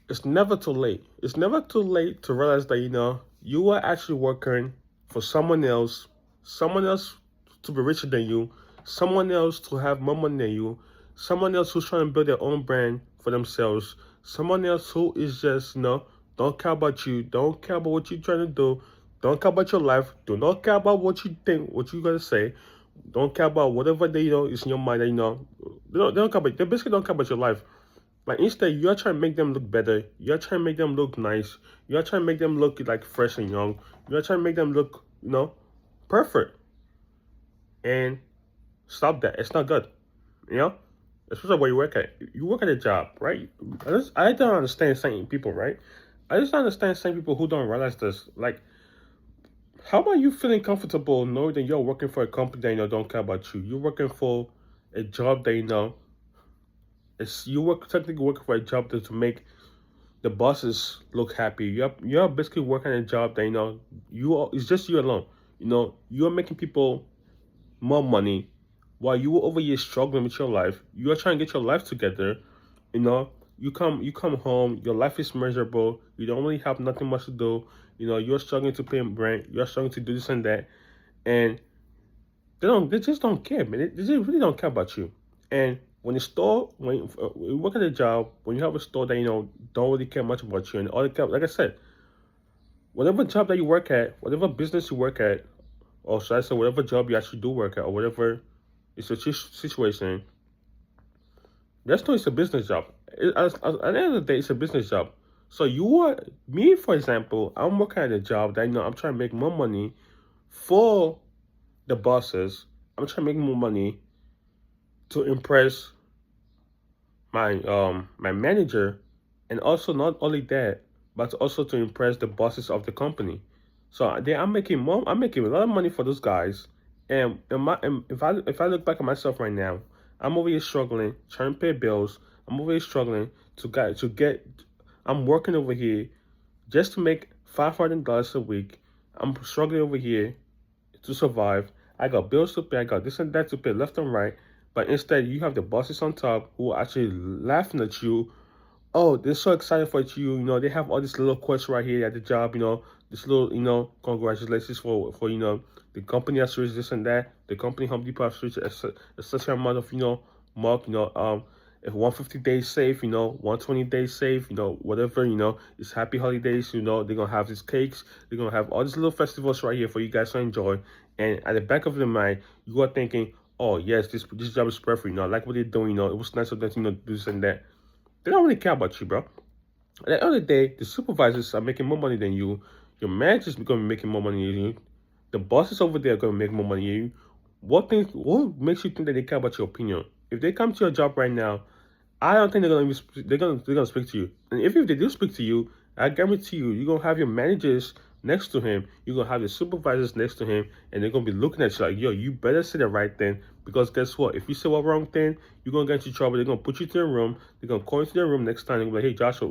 it's never too late. It's never too late to realize that you are actually working for someone else to be richer than you, someone else to have more money than you, someone else who's trying to build their own brand for themselves, someone else who is just don't care about you, don't care about what you're trying to do, don't care about your life, do not care about what you think, what you gotta say, don't care about whatever they is in your mind that they don't care about, they basically don't care about your life. Like instead, you're trying to make them look better. You're trying to make them look nice. You're trying to make them look like fresh and young. You're trying to make them look, perfect. And stop that. It's not good. You know, especially where you work at. You work at a job, right? I don't understand certain people, right? I just don't understand certain people who don't realize this. Like, how about you feeling comfortable knowing that you're working for a company that don't care about you? You're working for a job that it's you work technically working for a job to make the bosses look happy. You're basically working a job that it's just you alone. You're making people more money while you were over here struggling with your life. You're trying to get your life together. You know, you come home, your life is miserable. You don't really have nothing much to do. You're struggling to pay rent. You're struggling to do this and that, and they just don't care, man. They just really don't care about you. And when you work at a job, when you have a store that don't really care much about you, and all the care, like I said, whatever job that you work at, whatever business you work at, or should I say, whatever job you actually do work at, or whatever is your situation, that's no, it's a business job. At the end of the day, it's a business job. So me, for example, I'm working at a job that I'm trying to make more money for the bosses. I'm trying to make more money to impress my manager, and also not only that, but also to impress the bosses of the company. So I'm making a lot of money for those guys, and if I look back at myself right now, I'm over here struggling trying to pay bills. I'm over here struggling to get. I'm working over here just to make $500 a week. I'm struggling over here to survive. I got bills to pay. I got this and that to pay left and right. But instead, you have the bosses on top who are actually laughing at you. Oh, they're so excited for you. They have all these little quests right here at the job. This little, congratulations for the company has reached this and that. The company Home Depot has reached a certain amount of mark. If 150 days safe, 120 days safe, whatever, it's happy holidays. They're gonna have these cakes. They're gonna have all these little festivals right here for you guys to enjoy. And at the back of the mind, you are thinking, oh yes, this job is perfect. I like what they're doing. It was nice of them to do this and that. They don't really care about you, bro. At the end of the day, the supervisors are making more money than you. Your managers are going to be making more money than you. The bosses over there are going to make more money than you. What makes you think that they care about your opinion? If they come to your job right now, I don't think they're gonna speak to you. And if they do speak to you, I guarantee you're gonna have your managers next to him. You're gonna have your supervisors next to him, and they're gonna be looking at you like, yo, you better say the right thing, because guess what? If you say what wrong thing, you're gonna get into trouble. They're gonna put you to a room. They're gonna call you to their room next time. They're gonna be like, hey, Joshua,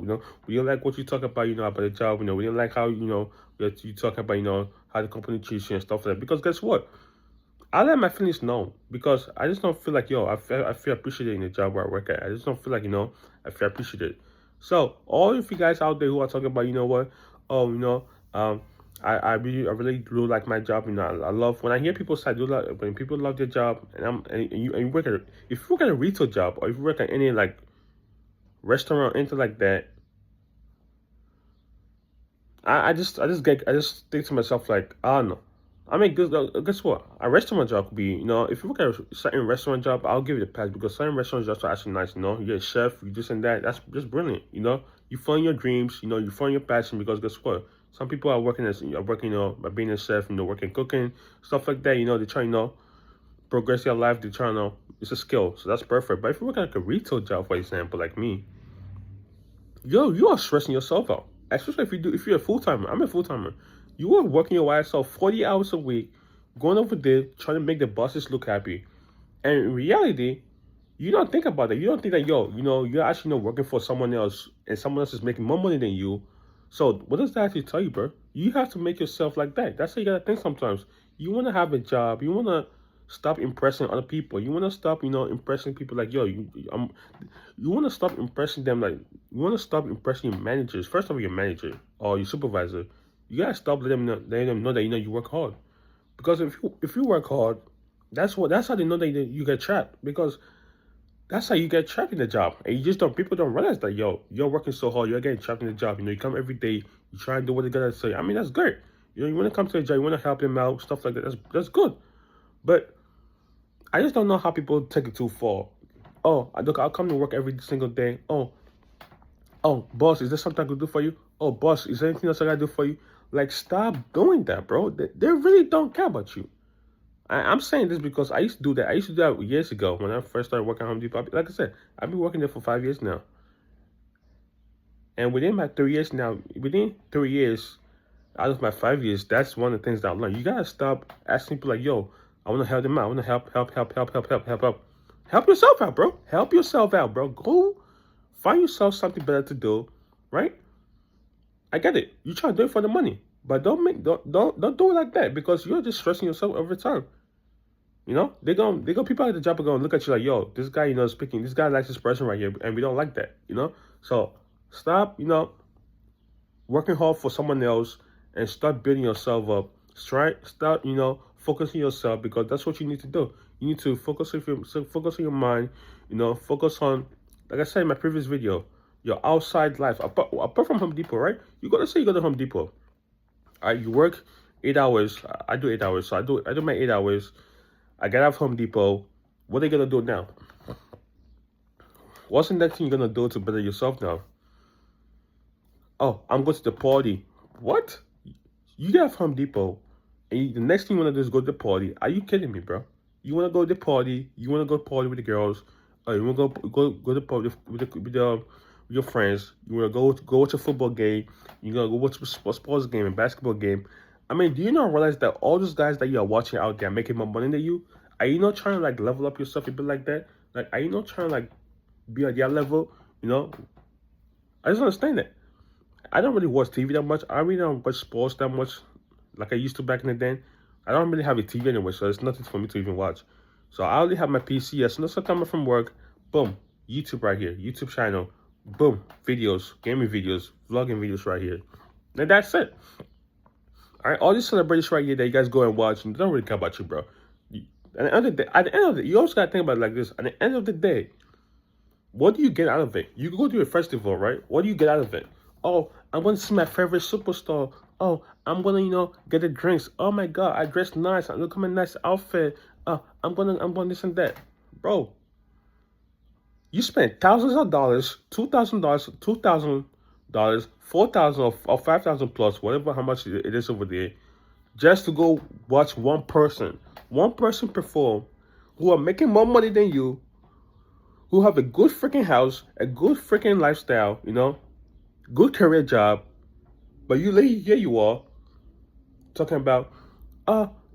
we didn't like what you talk about, about the job. We didn't like how you talk about how the company treats you and stuff like that. Because guess what? I let my feelings know, because I just don't feel like I feel appreciated in the job where I work at. I just don't feel like I feel appreciated. So all of you guys out there who are talking about oh I really do like my job. I love when I hear people say I do like when people love their job, and you work at if you work at a retail job, or if you work at any like restaurant, anything like that. I just think to myself like, I don't know. I mean, guess what? A restaurant job could be, if you look at a certain restaurant job, I'll give it a pass, because certain restaurant jobs are actually nice. You get a chef, you this and that. That's just brilliant. You find your dreams. You find your passion, because guess what? Some people are working, by being a chef. Working cooking stuff like that. They try, progress your life. They try, it's a skill, so that's perfect. But if you work at like a retail job, for example, like me, you are stressing yourself out. Especially if you're a full timer. I'm a full timer. You are working your ass off 40 hours a week, going over there trying to make the bosses look happy. And in reality, you don't think about that. You don't think that you're actually working for someone else, and someone else is making more money than you. So what does that actually tell you, bro? You have to make yourself like that. That's how you gotta think sometimes. You wanna have a job, you wanna stop impressing other people. You want to stop, impressing people like, yo, you want to stop impressing them. Like, you want to stop impressing your managers. First of all, your manager or your supervisor. You gotta stop letting them know that you work hard. Because if you work hard, that's how they know that you get trapped. Because that's how you get trapped in the job, and you just don't. People don't realize that, yo, you're working so hard, you're getting trapped in the job. You come every day, you try and do what they gotta say. I mean, that's good. You want to come to the job, you want to help them out, stuff like that. That's good. But I just don't know how people take it too far. Oh, look, I'll come to work every single day. Oh, boss, is there something I could do for you? Oh, boss, is there anything else I gotta do for you? Like, stop doing that, bro. They really don't care about you. I'm saying this because I used to do that. I used to do that years ago when I first started working at Home Depot. Like I said, I've been working there for 5 years now. And within my 3 years now, within 3 years out of my 5 years, that's one of the things that I learned. You gotta stop asking people like, yo, I wanna help them out. I wanna help. Help yourself out, bro. Help yourself out, bro. Go find yourself something better to do, right? I get it. You try to do it for the money. But don't do it like that, because you're just stressing yourself every time. People at the job are gonna look at you like, yo, this guy, speaking, this guy likes this person right here, and we don't like that, So stop, working hard for someone else and start building yourself up. Start, focusing yourself, because that's what you need to do. You need to focus on your mind, focus on, like I said in my previous video, your outside life. Apart from Home Depot, right? You go to Home Depot. All right, you work 8 hours. I do 8 hours, so I do my 8 hours. I get out of Home Depot. What are you gonna do now? What's the next thing you're gonna do to better yourself now? Oh, I'm going to the party. What? You get out of Home Depot, and the next thing you wanna do is go to the party. Are you kidding me, bro? You wanna go to the party? You wanna go party with the girls? Or you wanna go to the party with your friends? You wanna go watch a football game? You gonna go watch a sports game, a basketball game? I mean, do you not realize that all those guys that you are watching out there making more money than you? Are you not trying to like level up yourself a bit like that? Like, are you not trying to like be at their level? I just understand that. I don't really watch TV that much. I really don't watch sports that much like I used to back in the day. I don't really have a TV anyway, so it's nothing for me to even watch. So I only have my PC. As soon as I come from work, boom, YouTube right here, YouTube channel, boom, videos, gaming videos, vlogging videos right here. And that's it. All right, all these celebrities right here that you guys go and watch, and they don't really care about you, bro. At the end of the day, you also gotta think about it like this. At the end of the day, what do you get out of it? You go to a festival, right? What do you get out of it? Oh, I'm gonna see my favorite superstar. Oh, I'm gonna, get the drinks. Oh my God, I dressed nice. I look at my nice outfit. I'm gonna this and that, bro. You spent thousands of dollars, $2,000, $2,000, 4,000 or 5,000 plus, whatever how much it is over there, just to go watch one person perform, who are making more money than you, who have a good freaking house, a good freaking lifestyle, good career job, but here you are talking about,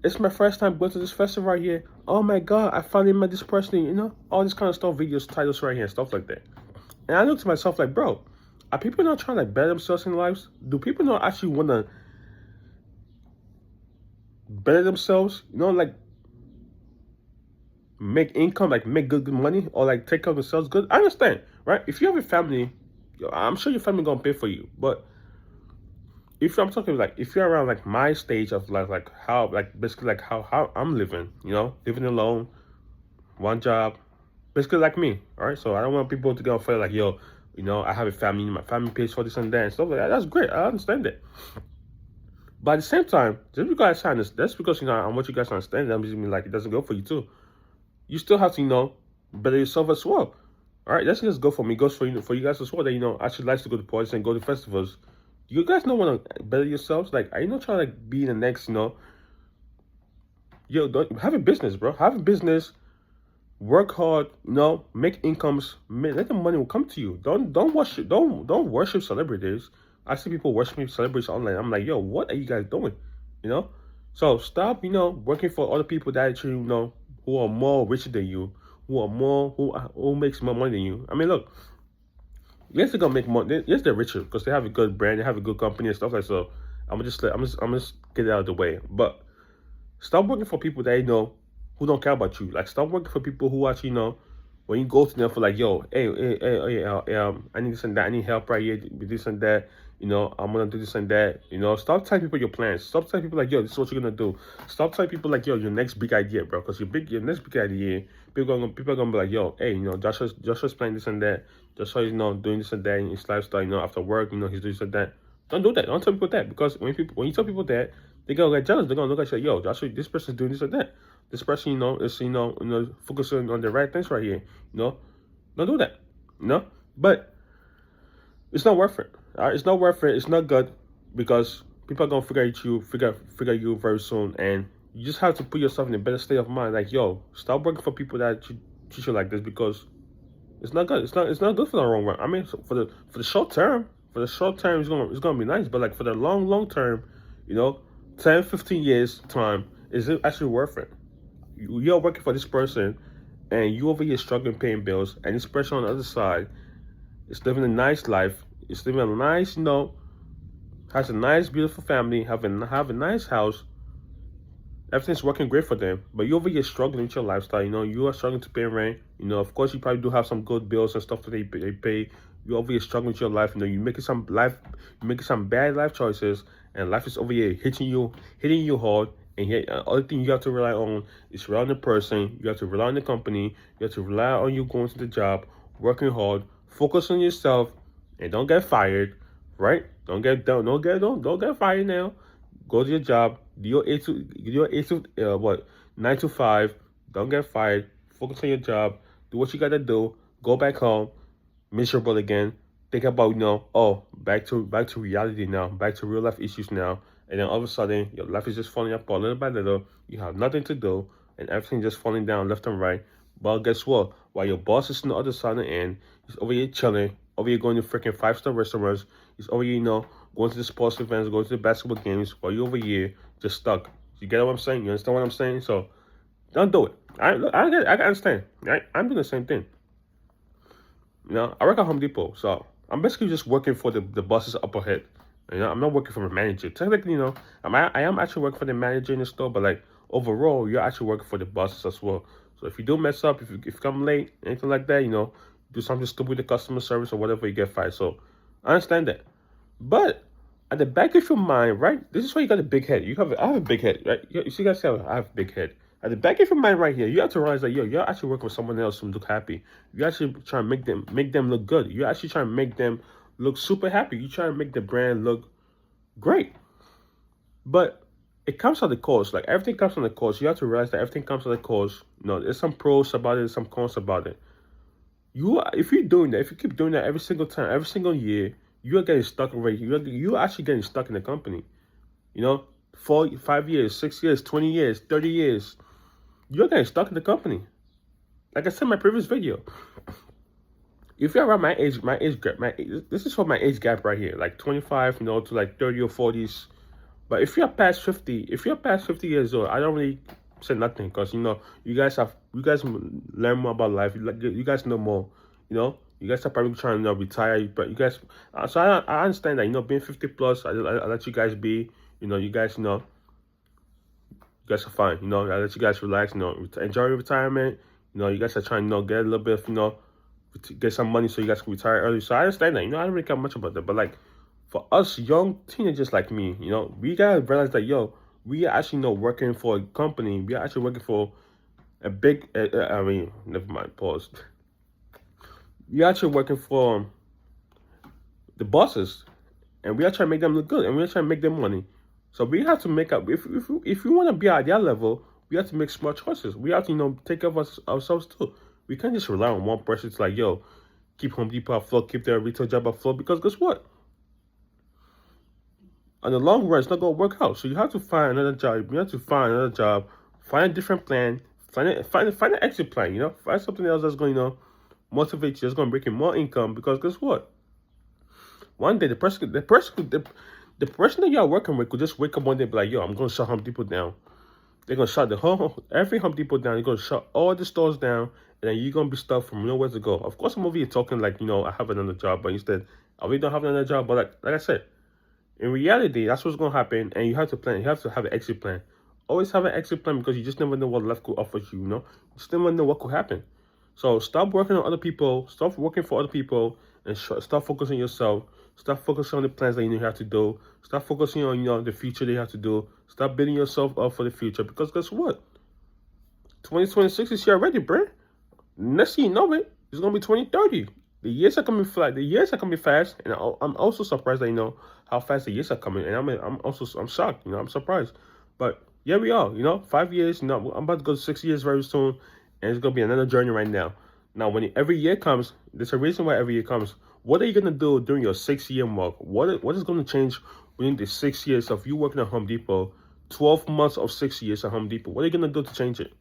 it's my first time going to this festival right here. Oh my God, I finally met this person, all this kind of stuff, videos, titles right here, stuff like that. And I look to myself like, bro, are people not trying to better themselves in lives? Do people not actually want to better themselves? Like make income, like make good money, or like take care of themselves good? I understand, right? If you have a family, I'm sure your family gonna pay for you. But if you're around like my stage of life, like how, like basically like how I'm living, living alone, one job, basically like me, all right? So I don't want people to go feel like, yo, I have a family, my family pays for this and that and stuff like that. That's great. I understand that. But at the same time, just because that's because, I want you guys to understand that doesn't mean like it doesn't go for you too. You still have to, better yourself as well. All right, that's just go for me. It goes for you guys as well. That actually likes to go to parties and go to festivals. Do you guys not want to better yourselves? Like, are you not trying to like be the next? Don't have a business, bro. Have a business. Work hard. Make incomes. Let the money will come to you. Don't worship celebrities. I see people worshiping celebrities online. I'm like, yo, what are you guys doing? So stop. Working for other people that actually who are more richer than you, who makes more money than you. I mean, look, yes, they're gonna make money. Yes, they're richer because they have a good brand, they have a good company and stuff like so. I'm just get it out of the way. But stop working for people that who don't care about you. Like, stop working for people who actually, when you go to them for like, yo, I need this and that, I need help right here with this and that. I'm gonna do this and that. Stop telling people your plans. Stop telling people like, yo, this is what you're gonna do. Stop telling people like, yo, your next big idea, bro. Because your next big idea, people are gonna be like, yo, hey, Joshua's planning this and that. Joshua is, doing this and that in his lifestyle. After work, he's doing this and that. Don't do that. Don't tell people that, because when you tell people that, they're gonna get jealous. They're gonna look at you like, yo, Joshua, this person's doing this and that. This person, is focusing on the right things right here. Don't do that. But it's not worth it. All right, it's not worth it. It's not good, because people are gonna figure you very soon, and you just have to put yourself in a better state of mind. Like, yo, stop working for people that treat you like this, because it's not good. It's not good for the long run. I mean, for the short term, it's gonna be nice, but like for the long term, 10, 15 years time, is it actually worth it? You're working for this person, and you over here struggling paying bills, and this person on the other side is living a nice life. It's living a nice, has a nice, beautiful family, have a nice house. Everything's working great for them, but you over here struggling with your lifestyle. You are struggling to pay rent. Of course, you probably do have some good bills and stuff that they pay. You over here struggling with your life. You're making some bad life choices, and life is over here hitting you hard. And yet, the other thing you have to rely on is rely on the person. You have to rely on the company. You have to rely on you going to the job, working hard, focus on yourself, and don't get fired. Right? Don't get fired now. Go to your job. Do your 9 to 5. Don't get fired. Focus on your job. Do what you gotta do. Go back home. Miserable again. Think about, back to reality now. Back to real life issues now. And then all of a sudden, your life is just falling apart little by little. You have nothing to do, and everything just falling down left and right. But guess what? While your boss is on the other side of the end, he's over here chilling, over here going to freaking 5-star restaurants. He's over here, going to the sports events, going to the basketball games, while you over here just stuck. You get what I'm saying? You understand what I'm saying? So don't do it. I understand. Right? I'm doing the same thing. I work at Home Depot, so I'm basically just working for the boss's upper head. I'm not working for a manager. Technically, I am actually working for the manager in the store, but like overall, you're actually working for the bosses as well. So if you do mess up, if you come late, anything like that, do something stupid with the customer service or whatever, you get fired. So I understand that. But at the back of your mind, right? This is why you got a big head. I have a big head, right? You see, guys, I have a big head. At the back of your mind, right here, you have to realize that you're actually working with someone else to look happy. You're actually trying to make them look good. You're actually trying to make them look super happy. You're trying to make the brand look great. But it comes at the cost. Like, everything comes at the cost. You have to realize that everything comes at the cost. There's some pros about it, there's some cons about it. If you're doing that, if you keep doing that every single time, every single year, you're getting stuck already. You're actually getting stuck in the company. 4, 5 years, 6 years, 20 years, 30 years. You're getting stuck in the company. Like I said in my previous video, if you're around my age gap, this is for my age gap right here, like 25, to like 30 or 40s. But if you're past 50 years old, I don't really say nothing, because you guys learn more about life. You guys know more. You guys are probably trying to retire, but you guys. So I understand that being 50 plus, I let you guys be. You guys you guys are fine. I let you guys relax. Enjoy your retirement. You guys are trying to get a little bit of to get some money so you guys can retire early. So I understand that. I don't really care much about that. But like, for us young teenagers like me, we gotta realize that we are actually working for a company. We are actually working for a big. Never mind. Pause. We are actually working for the bosses, and we are trying to make them look good, and we are trying to make them money. So we have to make up. If we want to be at their level, we have to make smart choices. We have to take care of ourselves too. We can't just rely on one person to like, keep Home Depot afloat, keep their retail job afloat, because guess what? On the long run, it's not going to work out. So you have to find another job. You have to find another job, find a different plan, find an exit plan, find something else that's going to motivate you, that's going to bring you more income, because guess what? One day, the person that you're working with could just wake up one day and be like, I'm going to shut Home Depot down. They're going to shut every Home Depot down. They're going to shut all the stores down, and then you're going to be stuck from nowhere to go. Of course, I'm over here talking like, I have another job, but instead, I really don't have another job. But like I said, in reality, that's what's going to happen, and you have to plan. You have to have an exit plan. Always have an exit plan because you just never know what life could offer you, you know? You just never know what could happen. So stop working on other people, stop working for other people, and start focusing on yourself. Stop focusing on the plans that you have to do. Stop focusing on, the future that you have to do. Stop building yourself up for the future because guess what? 2026 is here already, bro. Next thing you know it, it's gonna be 2030. The years are coming flat. The years are coming fast, and I'm also surprised that how fast the years are coming, and I'm shocked. I'm surprised, but yeah, we are. 5 years. I'm about to go to 6 years very soon, and it's gonna be another journey right now. Now, when every year comes, there's a reason why every year comes. What are you gonna do during your 6 year mark? What is gonna change within the 6 years of you working at Home Depot? 12 months of 6 years at Home Depot. What are you gonna do to change it?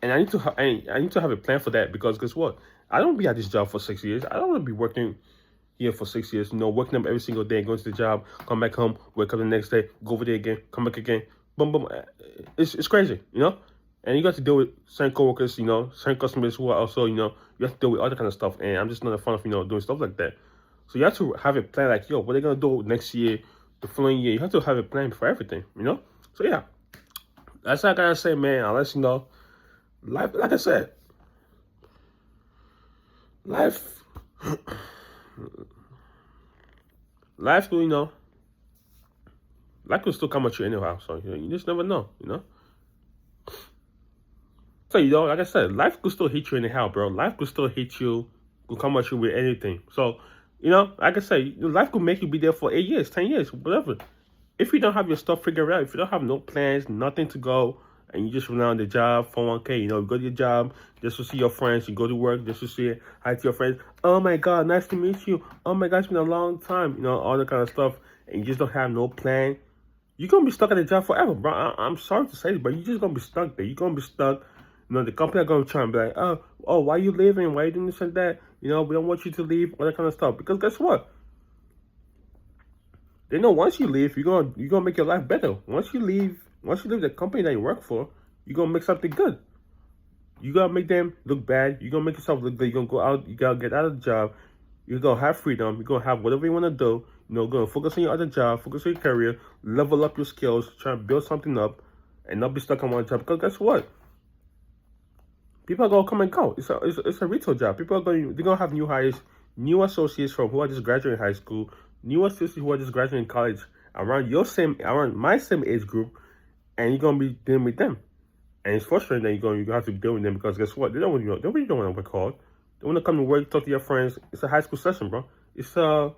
And I need to have a plan for that because guess what? I don't be at this job for 6 years. I don't want to be working here for 6 years. Working up every single day, going to the job, come back home, wake up the next day, go over there again, come back again, boom, boom. It's crazy, And you got to deal with certain coworkers, certain customers who are also, you have to deal with other kind of stuff. And I'm just not a fan of, doing stuff like that. So you have to have a plan like, what are they gonna do next year, the following year? You have to have a plan for everything, So yeah, that's all I gotta say, man. I'll let you know. Life, like I said, life, life will, life will still come at you anyhow. So you just never know, So like I said, life could still hit you anyhow, bro. Life could still hit you, could come at you with anything. So like I said, life could make you be there for 8 years, 10 years, whatever. If you don't have your stuff figured out, if you don't have no plans, nothing to go, and you just rely on the job, 401k, you go to your job just to see your friends, you go to work just to see hi to your friends. Oh my God, nice to meet you. Oh my God, it's been a long time, all that kind of stuff, and you just don't have no plan. You're going to be stuck at the job forever, bro. I'm sorry to say this, but you're just going to be stuck there. You're going to be stuck. The company are going to try and be like, oh, why are you leaving? Why are you doing this and that? We don't want you to leave, all that kind of stuff. Because guess what? They know once you leave, you're gonna make your life better. Once you leave the company that you work for, you're gonna make something good. You gotta make them look bad. You're gonna make yourself look good. You're gonna go out, you gotta get out of the job. You're gonna have freedom. You're gonna have whatever you wanna do. Gonna focus on your other job, focus on your career, level up your skills, try and build something up, and not be stuck on one job. Because guess what? People are gonna come and go. It's a retail job. They're gonna have new hires, new associates from who are just graduating high school, new associates who are just graduating college around my same age group, and you're gonna be dealing with them. And it's frustrating that you're gonna have to deal with them because guess what? They really don't want to work hard. They want to come to work, talk to your friends. It's a high school session, bro. It's a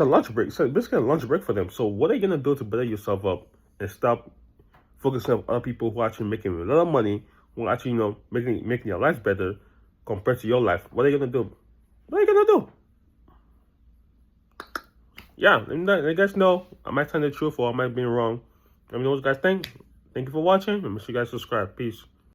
lunch break. It's basically a lunch break for them. So what are you gonna do to better yourself up and stop focusing on other people who are actually making a lot of money, who are actually making your life better compared to your life? What are you gonna do? What are you gonna do? Yeah, let you guys know. I might tell the truth or I might be wrong. Let me know what you guys think. Thank you for watching, and make sure you guys subscribe. Peace.